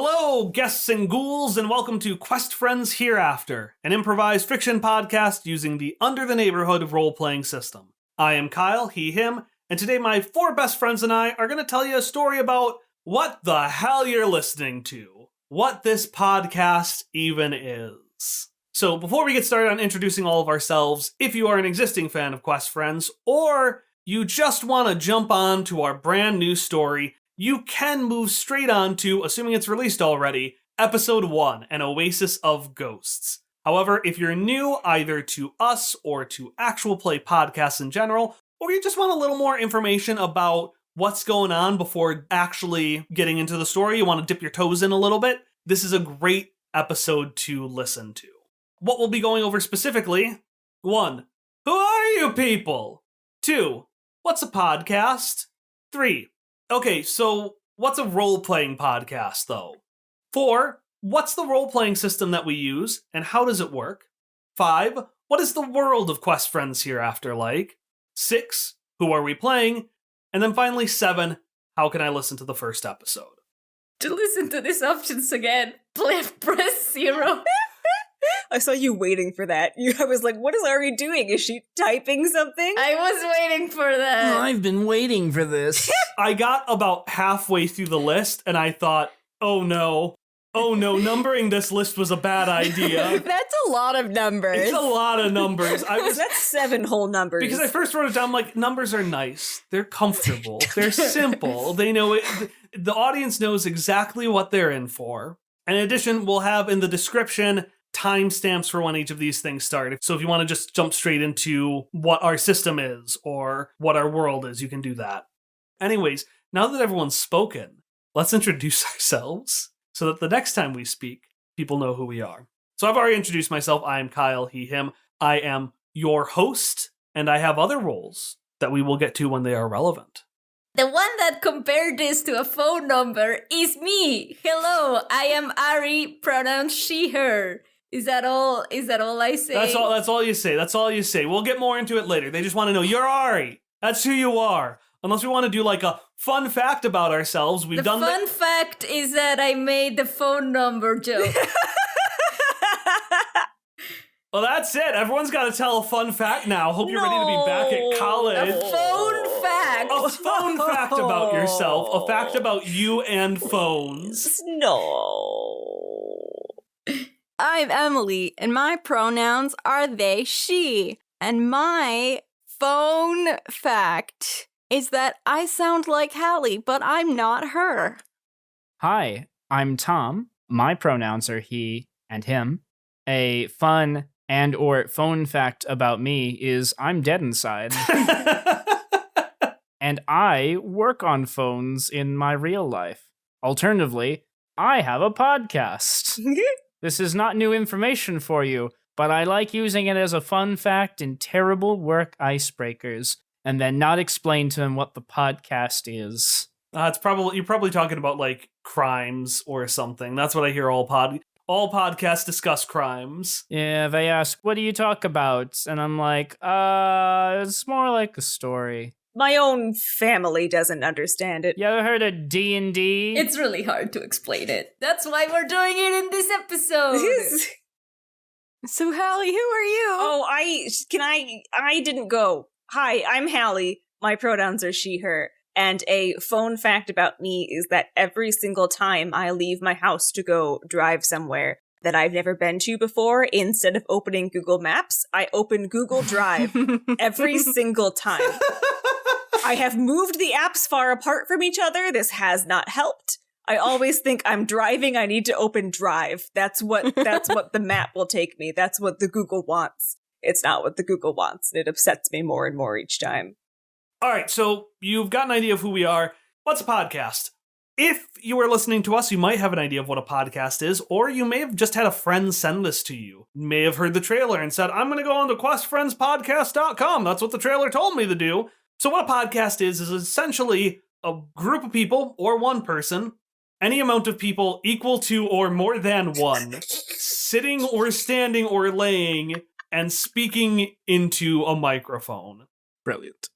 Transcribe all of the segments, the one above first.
Hello, guests and ghouls, and welcome to Quest Friends Hereafter, an improvised fiction podcast using the Under the Neighborhood role-playing system. I am Kyle, he, him, and today my four best friends and I are going to tell you a story about what the hell you're listening to, what this podcast even is. So before we get started on introducing all of ourselves, if you are an existing fan of Quest Friends, or you just want to jump on to our brand new story, you can move straight on to, assuming it's released already, Episode 1, An Oasis of Ghosts. However, if you're new either to us or to actual play podcasts in general, or you just want a little more information about what's going on before actually getting into the story, you want to dip your toes in a little bit, this is a great episode to listen to. What we'll be going over specifically: 1. Who are you people? 2. What's a podcast? 3. Okay, so what's a role-playing podcast, though? 4. What's the role-playing system that we use, and how does it work? 5. What is the world of Quest Friends Hereafter like? 6. Who are we playing? And then finally, 7. How can I listen to the first episode? To listen to these options again, press 0. I saw you waiting for that. I was like, what is Ari doing? Is she typing something? I was waiting for that. I've been waiting for this. I got about halfway through the list, and I thought, oh no, numbering this list was a bad idea. That's a lot of numbers. It's a lot of numbers. That's 7 whole numbers. Because I first wrote it down, like, numbers are nice. They're comfortable. They're simple. They know it. The audience knows exactly what they're in for. In addition, we'll have in the description timestamps for when each of these things start. So if you want to just jump straight into what our system is or what our world is, you can do that. Anyways, now that everyone's spoken, let's introduce ourselves so that the next time we speak, people know who we are. So I've already introduced myself. I am Kyle, he, him. I am your host, and I have other roles that we will get to when they are relevant. The one that compared this to a phone number is me. Hello, I am Ari, pronouns she, her. Is that all I say? That's all you say. That's all you say. We'll get more into it later. They just want to know, you're Ari. That's who you are. Unless we want to do like a fun fact about ourselves. The fun fact is that I made the phone number joke. Well, that's it. Everyone's got to tell a fun fact now. Hope you're ready to be back at college. A phone fact. A phone fact about yourself. A fact about you and phones. No. I'm Emily, and my pronouns are they, she. And my phone fact is that I sound like Hallie, but I'm not her. Hi, I'm Tom. My pronouns are he and him. A fun and or phone fact about me is I'm dead inside. And I work on phones in my real life. Alternatively, I have a podcast. This is not new information for you, but I like using it as a fun fact in terrible work icebreakers, and then not explain to them what the podcast is. You're probably talking about like crimes or something. That's what I hear all podcasts discuss crimes. Yeah, they ask, what do you talk about? And I'm like, it's more like a story. My own family doesn't understand it. You ever heard of D&D? It's really hard to explain it. That's why we're doing it in this episode. So, Hallie, who are you? Oh, I didn't go. Hi, I'm Hallie. My pronouns are she, her. And a phone fact about me is that every single time I leave my house to go drive somewhere that I've never been to before, instead of opening Google Maps, I open Google Drive every single time. I have moved the apps far apart from each other. This has not helped. I always think I'm driving. I need to open Drive. That's what the map will take me. That's what the Google wants. It's not what the Google wants. It upsets me more and more each time. All right, so you've got an idea of who we are. What's a podcast? If you are listening to us, you might have an idea of what a podcast is, or you may have just had a friend send this to you. You may have heard the trailer and said, I'm going to go on to questfriendspodcast.com. That's what the trailer told me to do. So what a podcast is essentially a group of people, or one person, any amount of people equal to or more than one, sitting or standing or laying and speaking into a microphone. Brilliant.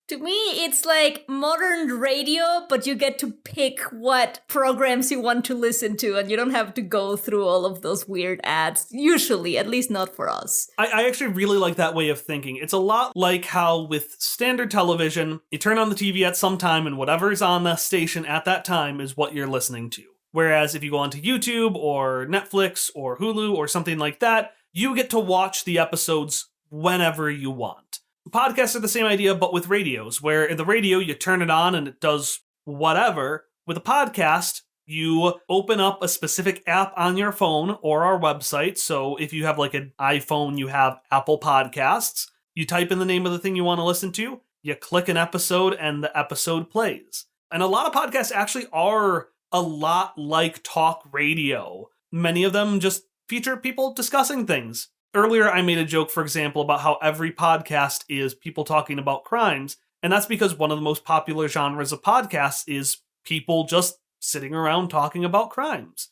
To me, it's like modern radio, but you get to pick what programs you want to listen to, and you don't have to go through all of those weird ads. Usually, at least not for us. I actually really like that way of thinking. It's a lot like how with standard television, you turn on the TV at some time, and whatever's on the station at that time is what you're listening to. Whereas if you go onto YouTube or Netflix or Hulu or something like that, you get to watch the episodes whenever you want. Podcasts are the same idea, but with radios, where in the radio, you turn it on and it does whatever. With a podcast, you open up a specific app on your phone or our website. So if you have like an iPhone, you have Apple Podcasts. You type in the name of the thing you want to listen to, you click an episode, and the episode plays. And a lot of podcasts actually are a lot like talk radio. Many of them just feature people discussing things. Earlier, I made a joke, for example, about how every podcast is people talking about crimes, and that's because one of the most popular genres of podcasts is people just sitting around talking about crimes.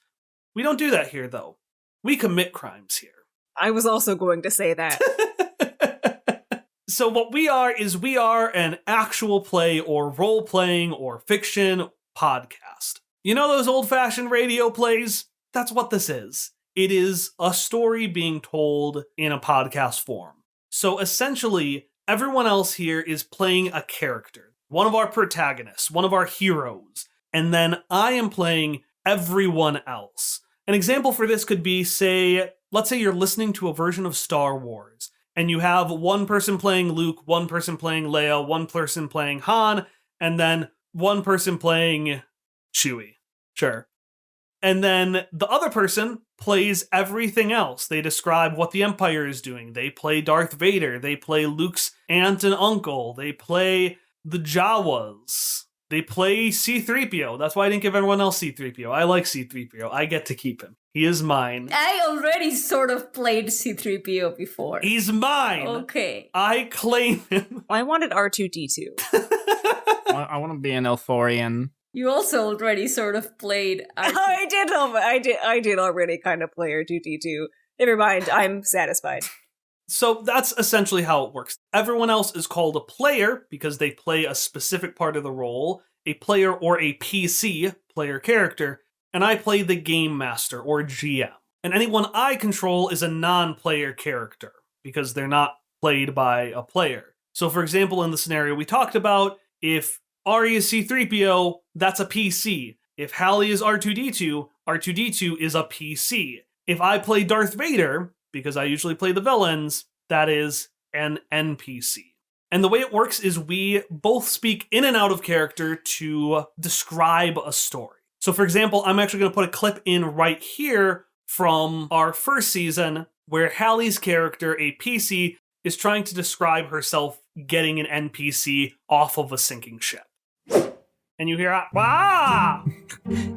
We don't do that here, though. We commit crimes here. I was also going to say that. So what we are is we are an actual play or role-playing or fiction podcast. You know those old-fashioned radio plays? That's what this is. It is a story being told in a podcast form. So essentially, everyone else here is playing a character, one of our protagonists, one of our heroes, and then I am playing everyone else. An example for this could be, let's say you're listening to a version of Star Wars, and you have one person playing Luke, one person playing Leia, one person playing Han, and then one person playing Chewie. Sure. And then the other person plays everything else. They describe what the Empire is doing. They play Darth Vader. They play Luke's aunt and uncle. They play the Jawas. They play C-3PO. That's why I didn't give everyone else C-3PO. I like C-3PO. I get to keep him. He is mine. I already sort of played C-3PO before. He's mine. Okay. I claim him. I wanted R2-D2. I want to be an Elthorian. You also already sort of played... I did already kind of play R2-D2. Never mind, I'm satisfied. So that's essentially how it works. Everyone else is called a player because they play a specific part of the role, a player or a PC, player character, and I play the game master or GM. And anyone I control is a non-player character because they're not played by a player. So for example, in the scenario we talked about, if Ari is C-3PO, that's a PC. If Hallie is R2-D2, R2-D2 is a PC. If I play Darth Vader, because I usually play the villains, that is an NPC. And the way it works is we both speak in and out of character to describe a story. So for example, I'm actually going to put a clip in right here from our first season where Hallie's character, a PC, is trying to describe herself getting an NPC off of a sinking ship. And you hear, ah!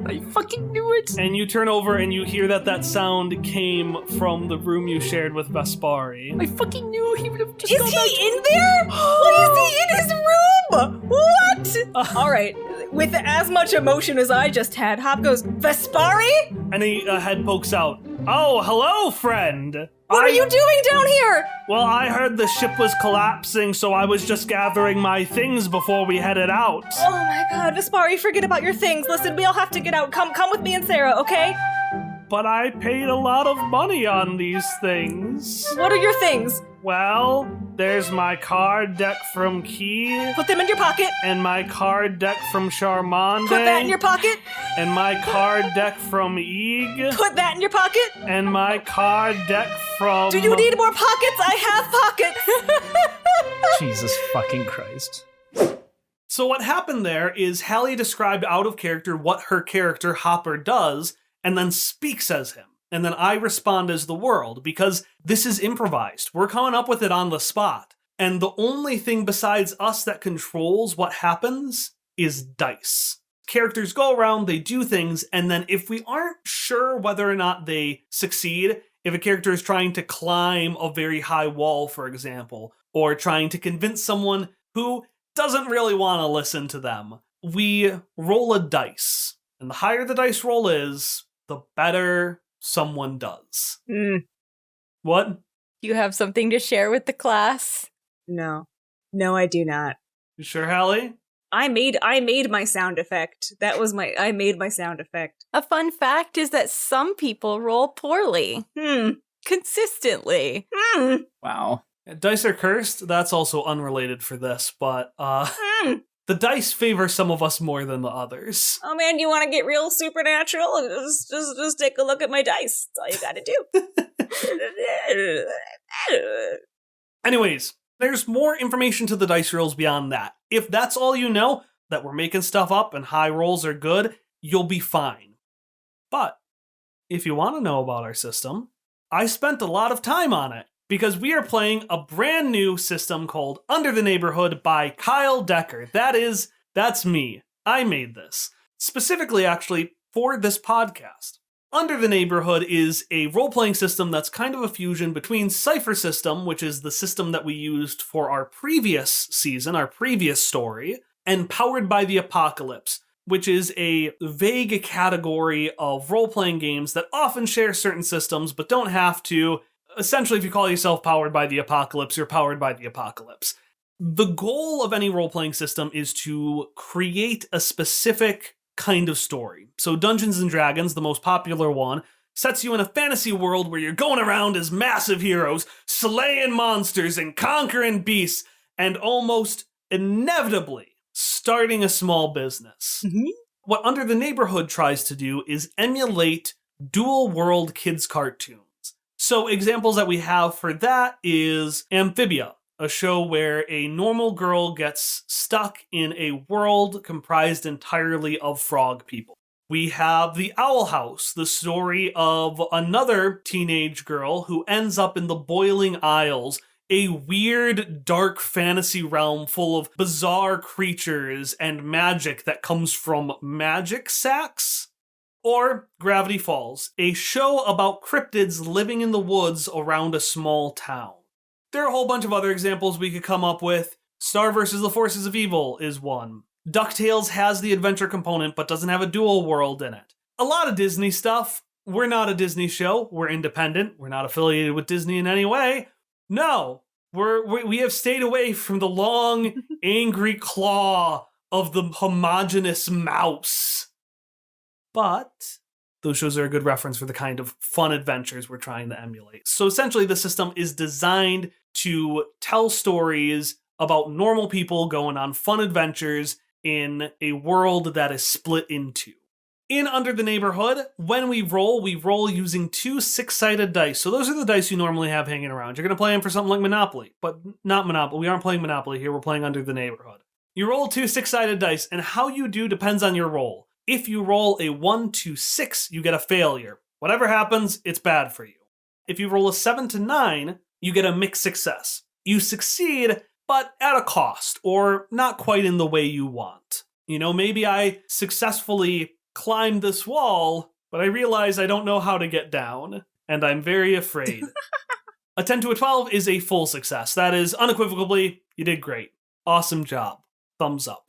I fucking knew it! And you turn over and you hear that sound came from the room you shared with Vespari. I fucking knew he would have just Is he in there? What is he in his room? What? All right. With as much emotion as I just had, Hop goes, Vespari? And a head pokes out. Oh, hello, friend! What are you doing down here? Well, I heard the ship was collapsing, so I was just gathering my things before we headed out. Oh my god, Vespari, forget about your things. Listen, we all have to get out. Come with me and Sarah, okay? But I paid a lot of money on these things. What are your things? Well, there's my card deck from Key. Put them in your pocket. And my card deck from Charmande. Put that in your pocket. And my card deck from Eeg. Put that in your pocket. And my card deck from... Do you need more pockets? I have pockets. Jesus fucking Christ. So what happened there is Hallie described out of character what her character Hopper does, and then speaks as him. And then I respond as the world, because this is improvised. We're coming up with it on the spot. And the only thing besides us that controls what happens is dice. Characters go around, they do things, and then if we aren't sure whether or not they succeed, if a character is trying to climb a very high wall, for example, or trying to convince someone who doesn't really want to listen to them, we roll a dice. And the higher the dice roll is, the better someone does. What? You have something to share with the class? No, I do not. You sure, Hallie? I made my sound effect. I made my sound effect. A fun fact is that some people roll poorly. Consistently. Wow. Dice are cursed. That's also unrelated for this, but the dice favor some of us more than the others. Oh man, you want to get real supernatural? Just take a look at my dice. That's all you gotta do. Anyways, there's more information to the dice rolls beyond that. If that's all you know, that we're making stuff up and high rolls are good, you'll be fine. But if you want to know about our system, I spent a lot of time on it because we are playing a brand new system called Under the Neighborhood by Kyle Decker. That's me. I made this. Specifically, actually, for this podcast. Under the Neighborhood is a role-playing system that's kind of a fusion between Cypher System, which is the system that we used for our previous season, our previous story, and Powered by the Apocalypse, which is a vague category of role-playing games that often share certain systems, but don't have to. Essentially, if you call yourself Powered by the Apocalypse, you're Powered by the Apocalypse. The goal of any role-playing system is to create a specific kind of story. So Dungeons & Dragons, the most popular one, sets you in a fantasy world where you're going around as massive heroes, slaying monsters and conquering beasts, and almost inevitably starting a small business. What Under the Neighborhood tries to do is emulate dual world kids' cartoons. So examples that we have for that is Amphibia, a show where a normal girl gets stuck in a world comprised entirely of frog people. We have The Owl House, the story of another teenage girl who ends up in the Boiling Isles, a weird, dark fantasy realm full of bizarre creatures and magic that comes from magic sacks. Or Gravity Falls, a show about cryptids living in the woods around a small town. There are a whole bunch of other examples we could come up with. Star vs. the Forces of Evil is one. DuckTales has the adventure component but doesn't have a dual world in it. A lot of Disney stuff. We're not a Disney show. We're independent. We're not affiliated with Disney in any way. No, we have stayed away from the long, angry claw of the homogeneous mouse. But those shows are a good reference for the kind of fun adventures we're trying to emulate. So essentially, the system is designed to tell stories about normal people going on fun adventures in a world that is split in two. In Under the Neighborhood, when we roll using 2 6-sided dice. So those are the dice you normally have hanging around. You're going to play them for something like Monopoly, but not Monopoly. We aren't playing Monopoly here. We're playing Under the Neighborhood. You roll 2 6-sided dice, and how you do depends on your roll. If you roll a 1 to 6, you get a failure. Whatever happens, it's bad for you. If you roll a 7 to 9, you get a mixed success. You succeed, but at a cost, or not quite in the way you want. Maybe I successfully climbed this wall, but I realize I don't know how to get down, and I'm very afraid. A 10 to a 12 is a full success. That is, unequivocally, you did great. Awesome job. Thumbs up.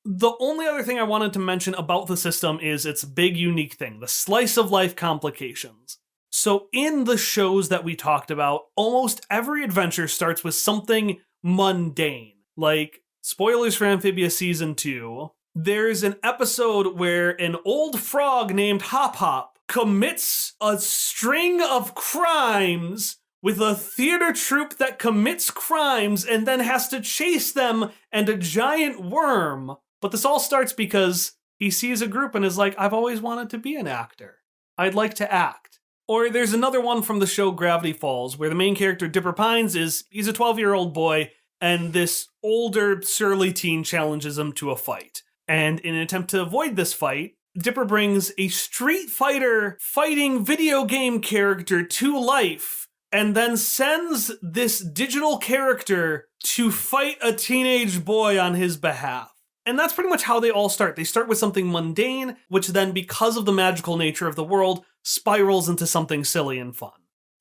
The only other thing I wanted to mention about the system is its big unique thing, the slice of life complications. So in the shows that we talked about, almost every adventure starts with something mundane. Like, spoilers for Amphibia Season 2, there's an episode where an old frog named Hop Hop commits a string of crimes with a theater troupe that commits crimes and then has to chase them and a giant worm. But this all starts because he sees a group and is like, I've always wanted to be an actor. I'd like to act. Or there's another one from the show Gravity Falls, where the main character, Dipper Pines, he's a 12-year-old boy, and this older, surly teen challenges him to a fight. And in an attempt to avoid this fight, Dipper brings a Street Fighter fighting video game character to life, and then sends this digital character to fight a teenage boy on his behalf. And that's pretty much how they all start. They start with something mundane, which then, because of the magical nature of the world, spirals into something silly and fun.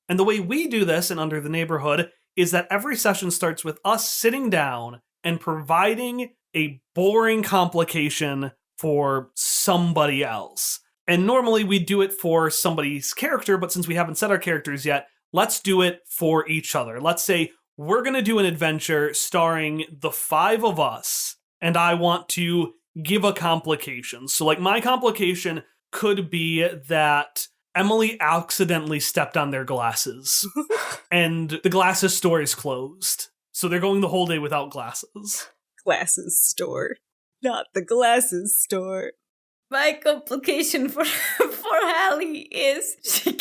And the way we do this in Under the Neighborhood is that every session starts with us sitting down and providing a boring complication for somebody else. And normally we do it for somebody's character, but since we haven't set our characters yet, let's do it for each other. Let's say we're going to do an adventure starring the 5 of us, and I want to give a complication. So, like, my complication could be that Emily accidentally stepped on their glasses, and the glasses store is closed. So they're going the whole day without glasses. Glasses store. Not the glasses store. My complication for Hallie is she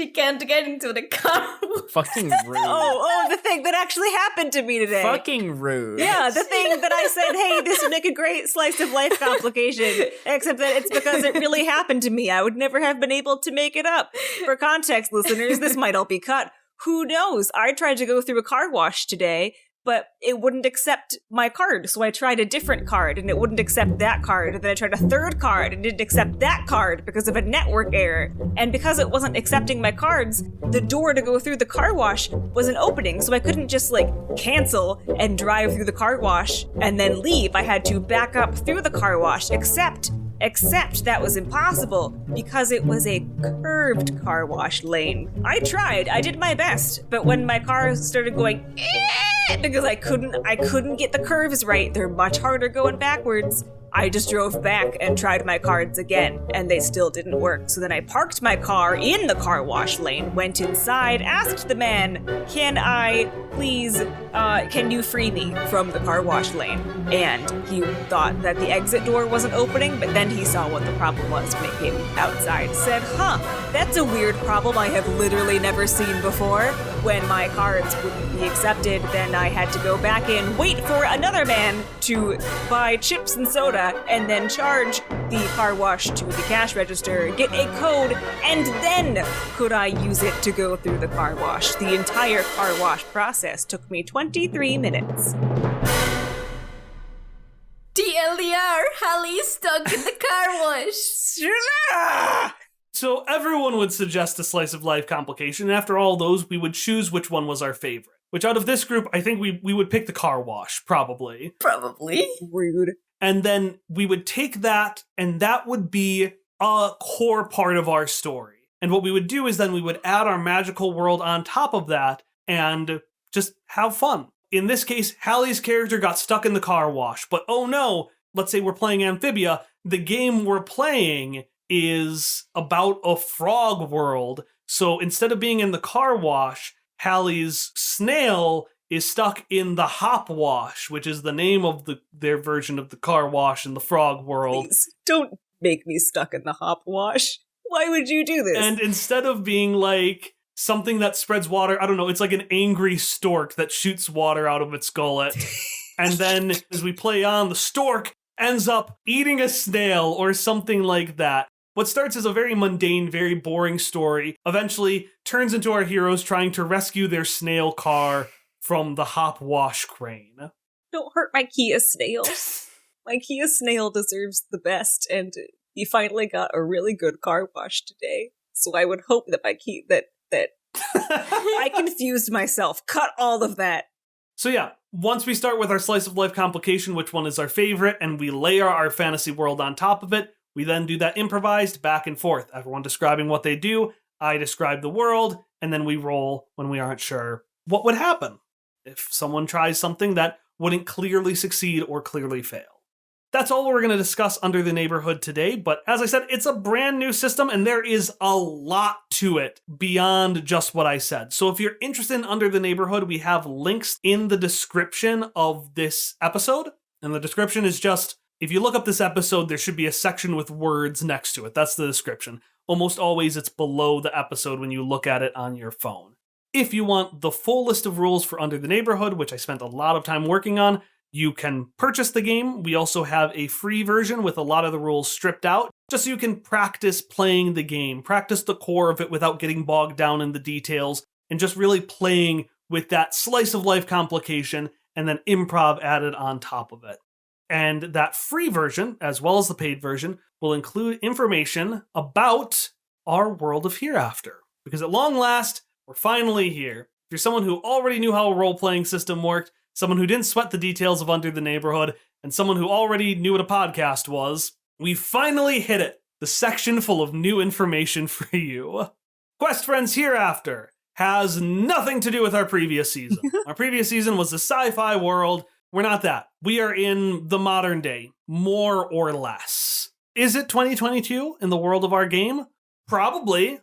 can't get into the car. Fucking rude. Oh, the thing that actually happened to me today. Fucking rude. Yeah, the thing that I said, hey, this would make a great slice of life complication, except that it's because it really happened to me. I would never have been able to make it up. For context, listeners, this might all be cut. Who knows? I tried to go through a car wash today, but it wouldn't accept my card. So I tried a different card and it wouldn't accept that card. And then I tried a third card and it didn't accept that card because of a network error. And because it wasn't accepting my cards, the door to go through the car wash wasn't opening. So I couldn't just cancel and drive through the car wash and then leave. I had to back up through the car wash, except that was impossible because it was a curved car wash lane. I tried, I did my best, but when my car started going, because I couldn't get the curves right, they're much harder going backwards, I just drove back and tried my cards again, and they still didn't work. So then I parked my car in the car wash lane, went inside, asked the man, can you free me from the car wash lane? And he thought that the exit door wasn't opening, but then he saw what the problem was when it came outside. Said, that's a weird problem I have literally never seen before. When my cards wouldn't be accepted, then I had to go back in, wait for another man to buy chips and soda, and then charge the car wash to the cash register, get a code, and then could I use it to go through the car wash. The entire car wash process took me 23 minutes. TLDR, Hallie's stuck in the car wash. So everyone would suggest a slice of life complication, and after all those, we would choose which one was our favorite. Which out of this group, I think we would pick the car wash, probably. Probably. Rude. And then we would take that, and that would be a core part of our story. And what we would do is then we would add our magical world on top of that and just have fun. In this case, Hallie's character got stuck in the car wash. But oh no, let's say we're playing Amphibia. The game we're playing is about a frog world. So instead of being in the car wash, Hallie's snail is stuck in the hop wash, which is the name of their version of the car wash in the frog world. Please, don't make me stuck in the hop wash. Why would you do this? And instead of being like something that spreads water, I don't know, it's like an angry stork that shoots water out of its gullet. And then as we play on, the stork ends up eating a snail or something like that. What starts as a very mundane, very boring story eventually turns into our heroes trying to rescue their snail car from the hop wash crane. Don't hurt my Kia snail. My Kia snail deserves the best, and he finally got a really good car wash today. So I would hope that my Kia that I confused myself. Cut all of that. So yeah, once we start with our slice of life complication, which one is our favorite, and we layer our fantasy world on top of it, we then do that improvised back and forth. Everyone describing what they do, I describe the world, and then we roll when we aren't sure what would happen if someone tries something that wouldn't clearly succeed or clearly fail. That's all we're going to discuss under the neighborhood today, but as I said, it's a brand new system and there is a lot to it beyond just what I said. So if you're interested in Under the Neighborhood, we have links in the description of this episode, and the description is just, if you look up this episode, there should be a section with words next to it. That's the description. Almost always it's below the episode when you look at it on your phone. If you want the full list of rules for Under the Neighborhood, which I spent a lot of time working on, you can purchase the game. We also have a free version with a lot of the rules stripped out, just so you can practice playing the game, practice the core of it without getting bogged down in the details, and just really playing with that slice of life complication and then improv added on top of it. And that free version, as well as the paid version, will include information about our world of Hereafter. Because at long last, we're finally here. If you're someone who already knew how a role-playing system worked, someone who didn't sweat the details of Under the Neighborhood, and someone who already knew what a podcast was, we finally hit it. The section full of new information for you. Quest Friends Hereafter. has nothing to do with our previous season. Our previous season was the sci-fi world. We're not that. We are in the modern day, more or less. Is it 2022 in the world of our game? Probably,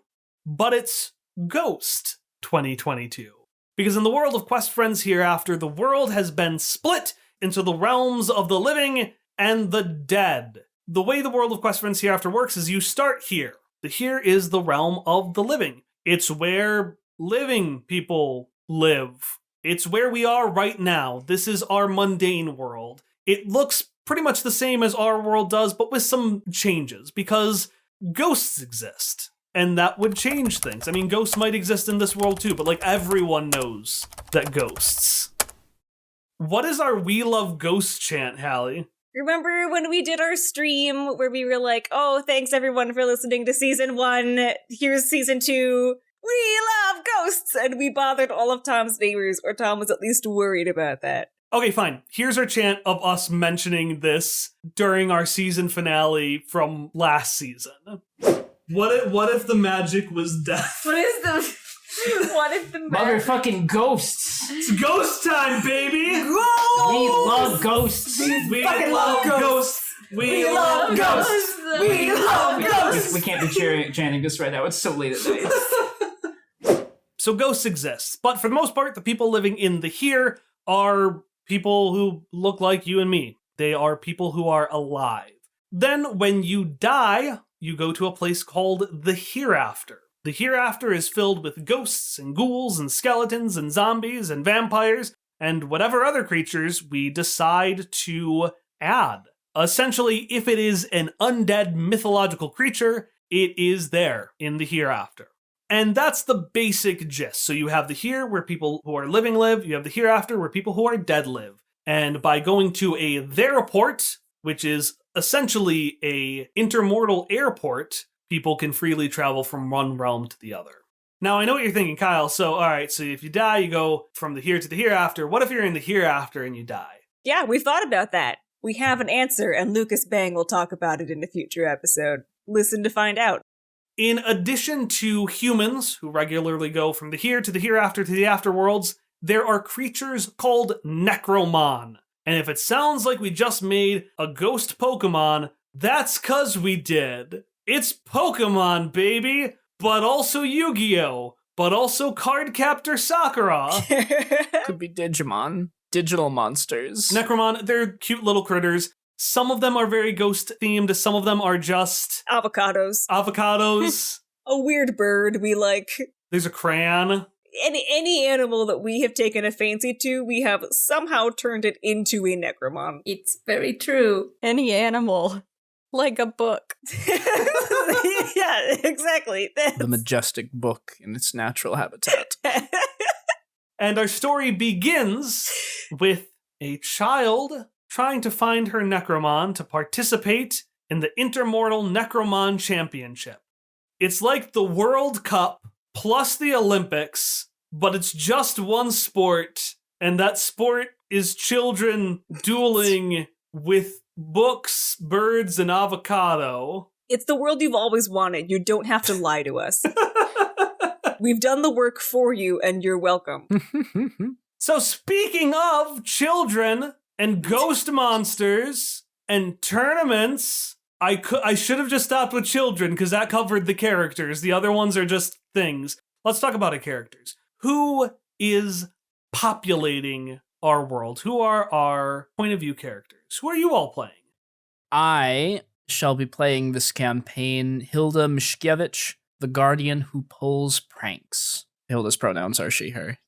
but it's Ghost 2022. Because in the world of Quest Friends Hereafter, the world has been split into the realms of the living and the dead. The way the world of Quest Friends Hereafter works is you start here. The here is the realm of the living. It's where living people live. It's where we are right now. This is our mundane world. It looks pretty much the same as our world does, but with some changes, because ghosts exist. And that would change things. I mean, ghosts might exist in this world too, but like everyone knows that ghosts. What is our We Love Ghosts chant, Hallie? Remember when we did our stream where we were like, oh, thanks everyone for listening to season 1. Here's season 2. We love ghosts! And we bothered all of Tom's neighbors, or Tom was at least worried about that. Okay, fine. Here's our chant of us mentioning this during our season finale from last season. What if the magic was death? What if the Motherfucking ghosts. It's ghost time, baby! Ghosts! We love ghosts. We love ghosts! We love ghosts! We love ghosts! We can't be chanting this right now. It's so late at night. So ghosts exist, but for the most part, the people living in the here are people who look like you and me. They are people who are alive. Then when you die, you go to a place called the Hereafter. The Hereafter is filled with ghosts and ghouls and skeletons and zombies and vampires and whatever other creatures we decide to add. Essentially, if it is an undead mythological creature, it is there in the Hereafter. And that's the basic gist. So you have the here where people who are living live, you have the Hereafter where people who are dead live. And by going to a theroport, which is essentially a intermortal airport, people can freely travel from one realm to the other. Now, I know what you're thinking, Kyle. So, all right, so if you die, you go from the here to the Hereafter. What if you're in the Hereafter and you die? Yeah, we thought about that. We have an answer, and Lucas Bang will talk about it in a future episode. Listen to find out. In addition to humans who regularly go from the here to the Hereafter to the afterworlds, there are creatures called Necromon. And if it sounds like we just made a ghost Pokemon, that's 'cause we did. It's Pokemon, baby! But also Yu-Gi-Oh! But also Cardcaptor Sakura! Could be Digimon. Digital monsters. Necromon, they're cute little critters. Some of them are very ghost-themed, some of them are just... Avocados. Avocados. A weird bird we like. There's a crayon. Any animal that we have taken a fancy to, we have somehow turned it into a Necromon. It's very true. Any animal. Like a book. Yeah, exactly. The majestic book in its natural habitat. And our story begins with a child trying to find her Necromon to participate in the Intermortal Necromon Championship. It's like the World Cup plus the Olympics, but it's just one sport, and that sport is children dueling with books, birds, and avocado. It's the world you've always wanted. You don't have to lie to us. We've done the work for you, and you're welcome. So speaking of children and ghost monsters and tournaments, I should have just stopped with children because that covered the characters. The other ones are just things. Let's talk about our characters. Who is populating our world? Who are our point of view characters? Who are you all playing? I shall be playing this campaign Hilda Mishkiewicz, the guardian who pulls pranks. Hilda's pronouns are she, her.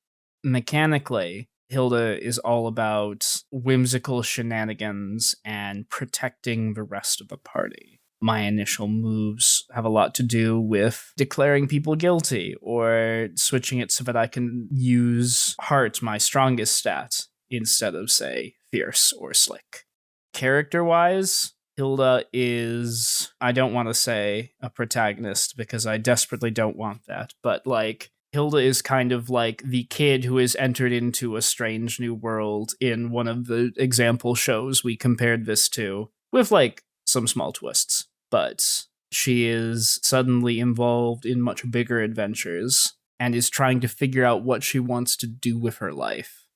Mechanically, Hilda is all about whimsical shenanigans and protecting the rest of the party. My initial moves have a lot to do with declaring people guilty or switching it so that I can use heart, my strongest stat, instead of, say, fierce or slick. Character-wise, Hilda is, I don't want to say a protagonist because I desperately don't want that, but like, Hilda is kind of like the kid who has entered into a strange new world in one of the example shows we compared this to, with like some small twists. But she is suddenly involved in much bigger adventures and is trying to figure out what she wants to do with her life.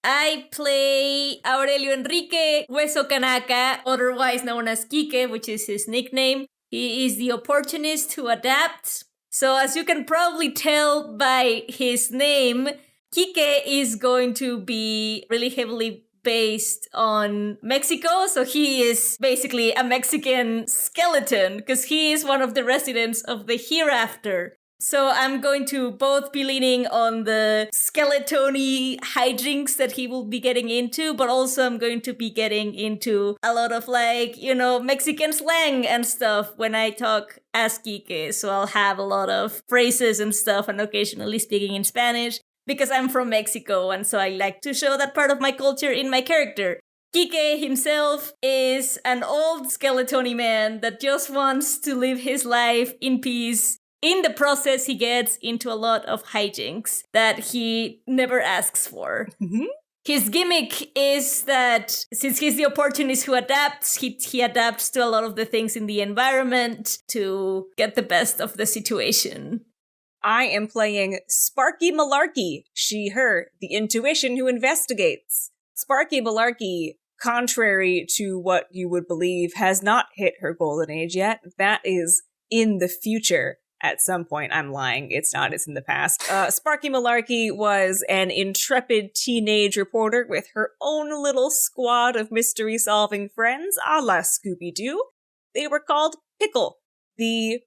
I play Aurelio Enrique Hueso Kanaka, otherwise known as Kike, which is his nickname. He is the opportunist who adapts. So as you can probably tell by his name, Kike is going to be really heavily based on Mexico. So he is basically a Mexican skeleton because he is one of the residents of the Hereafter. So I'm going to both be leaning on the skeleton-y hijinks that he will be getting into, but also I'm going to be getting into a lot of Mexican slang and stuff when I talk as Kike. So I'll have a lot of phrases and stuff and occasionally speaking in Spanish because I'm from Mexico and so I like to show that part of my culture in my character. Kike himself is an old skeleton-y man that just wants to live his life in peace. In the process, he gets into a lot of hijinks that he never asks for. Mm-hmm. His gimmick is that since he's the opportunist who adapts, he adapts to a lot of the things in the environment to get the best of the situation. I am playing Sparky Malarkey, she, her, the intuition who investigates. Sparky Malarkey, contrary to what you would believe, has not hit her golden age yet. That is in the future. At some point, I'm lying. It's not. It's in the past. Sparky Malarkey was an intrepid teenage reporter with her own little squad of mystery-solving friends, a la Scooby-Doo. They were called Pickle, the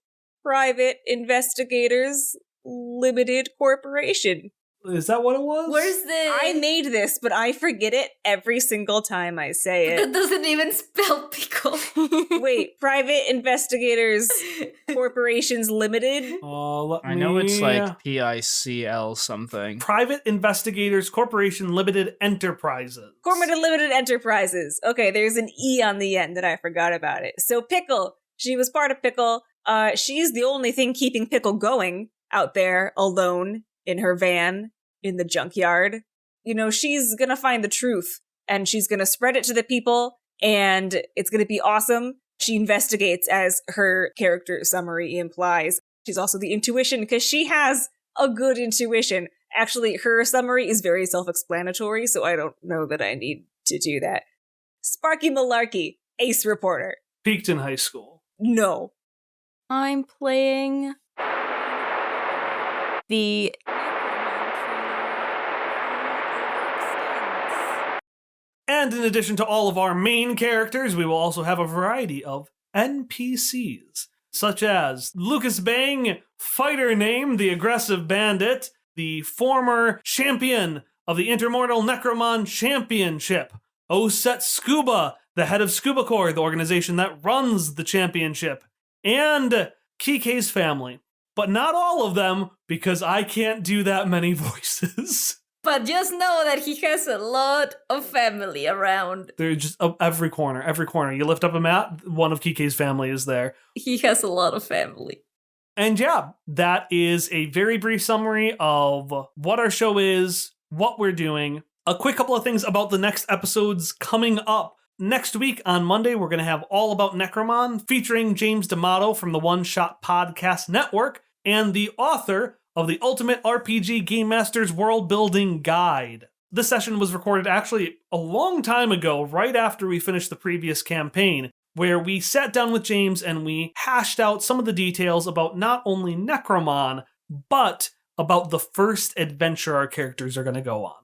Private Investigators Limited Corporation. Is that what it was? Where's the... I made this, but I forget it every single time I say it. That doesn't even spell pickle. Wait, Private Investigators Corporations Limited? I know it's like PICL something. Private Investigators Corporation Limited Enterprises. Corporate Limited Enterprises. Okay, there's an E on the end that I forgot about it. So Pickle, she was part of Pickle. She's the only thing keeping Pickle going out there alone in her van in the junkyard. You know, she's gonna find the truth and she's gonna spread it to the people and it's gonna be awesome. She investigates, as her character summary implies. She's also the intuition because she has a good intuition. Actually, her summary is very self-explanatory, so I don't know that I need to do that. Sparky Malarkey, ace reporter. Peaked in high school. No. I'm playing the And in addition to all of our main characters, we will also have a variety of NPCs, such as Lucas Bang, fighter name, the aggressive bandit, the former champion of the Intermortal Necromon Championship, Oset Scuba, the head of Scuba Corps, the organization that runs the championship, and Kike's family. But not all of them, because I can't do that many voices. But just know that he has a lot of family around. They're just every corner. You lift up a map, one of Kike's family is there. He has a lot of family. And yeah, that is a very brief summary of what our show is, what we're doing. A quick couple of things about the next episodes coming up. Next week on Monday, we're going to have All About Necromon featuring James D'Amato from the One Shot Podcast Network and the author of the Ultimate RPG Game Master's World Building Guide. This session was recorded actually a long time ago, right after we finished the previous campaign, where we sat down with James and we hashed out some of the details about not only Necromon, but about the first adventure our characters are going to go on.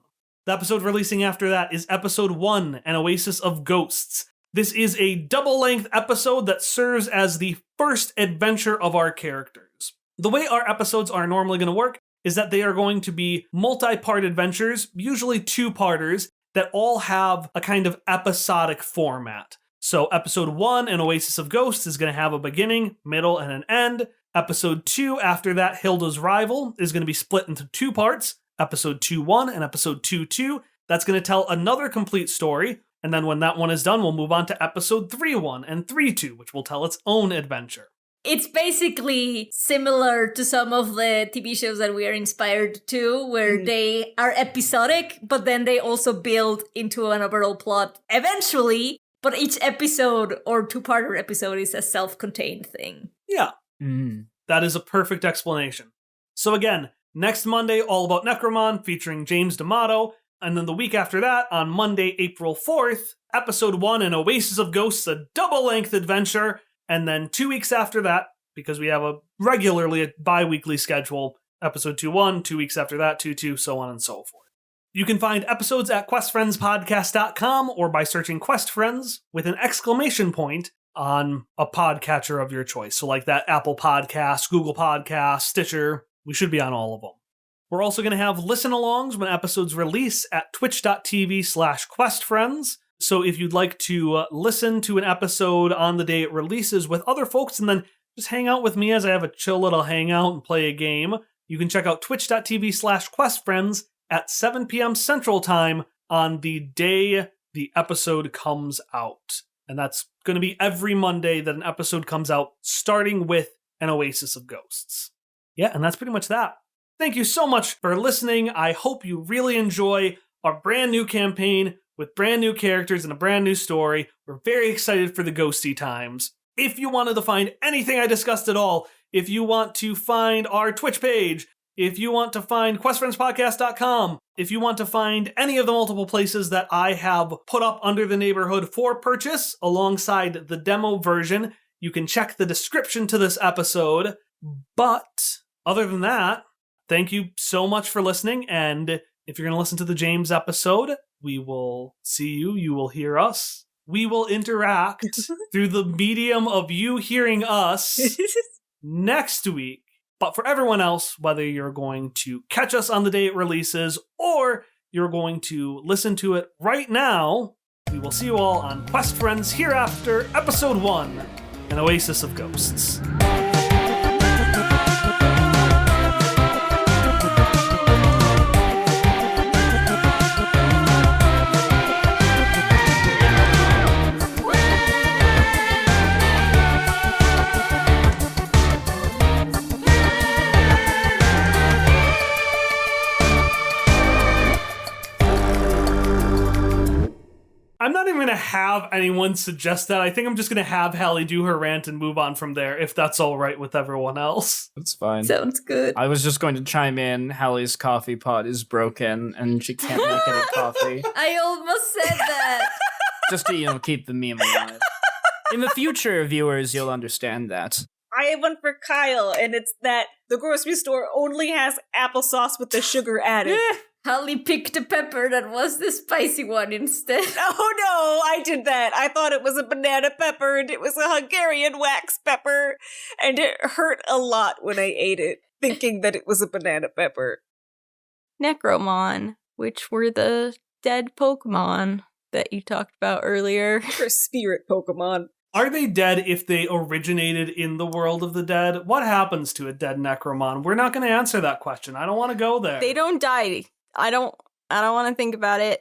The episode releasing after that is episode 1, An Oasis of Ghosts. This is a double-length episode that serves as the first adventure of our characters. The way our episodes are normally going to work is that they are going to be multi-part adventures, usually two-parters, that all have a kind of episodic format. So episode 1, An Oasis of Ghosts, is going to have a beginning, middle, and an end. Episode 2, after that, Hilda's Rival, is going to be split into two parts, episode 2-1 and episode 2-2. That's going to tell another complete story, and then when that one is done, we'll move on to episode 3-1 and 3-2, which will tell its own adventure. It's basically similar to some of the TV shows that we are inspired to, where they are episodic, but then they also build into an overall plot eventually, but each episode or two-parter episode is a self-contained thing. Yeah, that is a perfect explanation. So again, Next Monday, All About Necromon, featuring James D'Amato. And then the week after that, on Monday, April 4th, Episode 1, An Oasis of Ghosts, a double-length adventure. And then 2 weeks after that, because we have a bi-weekly schedule, Episode 2-1, 2 weeks after that, 2-2, so on and so forth. You can find episodes at questfriendspodcast.com or by searching Quest Friends with an exclamation point on a podcatcher of your choice. So like that Apple Podcast, Google Podcast, Stitcher, we should be on all of them. We're also going to have listen-alongs when episodes release at twitch.tv/questfriends. So if you'd like to listen to an episode on the day it releases with other folks and then just hang out with me as I have a chill little hangout and play a game, you can check out twitch.tv/questfriends at 7 p.m. Central Time on the day the episode comes out. And that's going to be every Monday that an episode comes out, starting with An Oasis of Ghosts. Yeah, and that's pretty much that. Thank you so much for listening. I hope you really enjoy our brand new campaign with brand new characters and a brand new story. We're very excited for the ghosty times. If you wanted to find anything I discussed at all, if you want to find our Twitch page, if you want to find questfriendspodcast.com, if you want to find any of the multiple places that I have put up Under the Neighborhood for purchase alongside the demo version, you can check the description to this episode. But other than that, thank you so much for listening. And if you're going to listen to the James episode, we will see you. You will hear us. We will interact through the medium of you hearing us next week. But for everyone else, whether you're going to catch us on the day it releases or you're going to listen to it right now, we will see you all on Quest Friends Hereafter, Episode 1, An Oasis of Ghosts. I'm not even going to have anyone suggest that. I think I'm just going to have Hallie do her rant and move on from there, if that's all right with everyone else. That's fine. Sounds good. I was just going to chime in. Hallie's coffee pot is broken, and she can't make any coffee. I almost said that. Just to, keep the meme alive. In the future, viewers, you'll understand that. I have one for Kyle, and it's that the grocery store only has applesauce with the sugar added. Hallie picked a pepper that was the spicy one instead. Oh no, I did that. I thought it was a banana pepper, and it was a Hungarian wax pepper, and it hurt a lot when I ate it, thinking that it was a banana pepper. Necromon, which were the dead Pokemon that you talked about earlier. For spirit Pokemon. Are they dead if they originated in the world of the dead? What happens to a dead Necromon? We're not going to answer that question. I don't want to go there. They don't die. I don't want to think about it.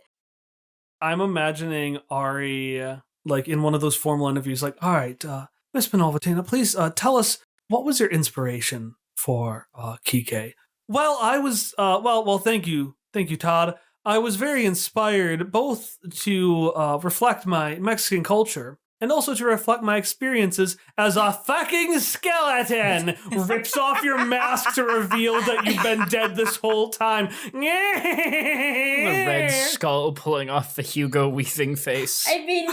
I'm imagining Ari, like in one of those formal interviews, like, all right, Miss Pinovatina, please tell us, what was your inspiration for Kike? Well, I was, well, thank you, Todd. I was very inspired both to reflect my Mexican culture and also to reflect my experiences as a fucking skeleton. Rips off your mask to reveal that you've been dead this whole time. A red skull pulling off the Hugo Weaving face. I mean,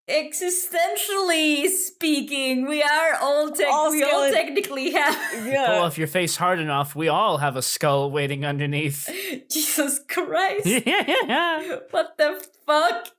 existentially speaking, we are all technically have. Yeah. Pull off your face hard enough, we all have a skull waiting underneath. Jesus Christ. What the fuck?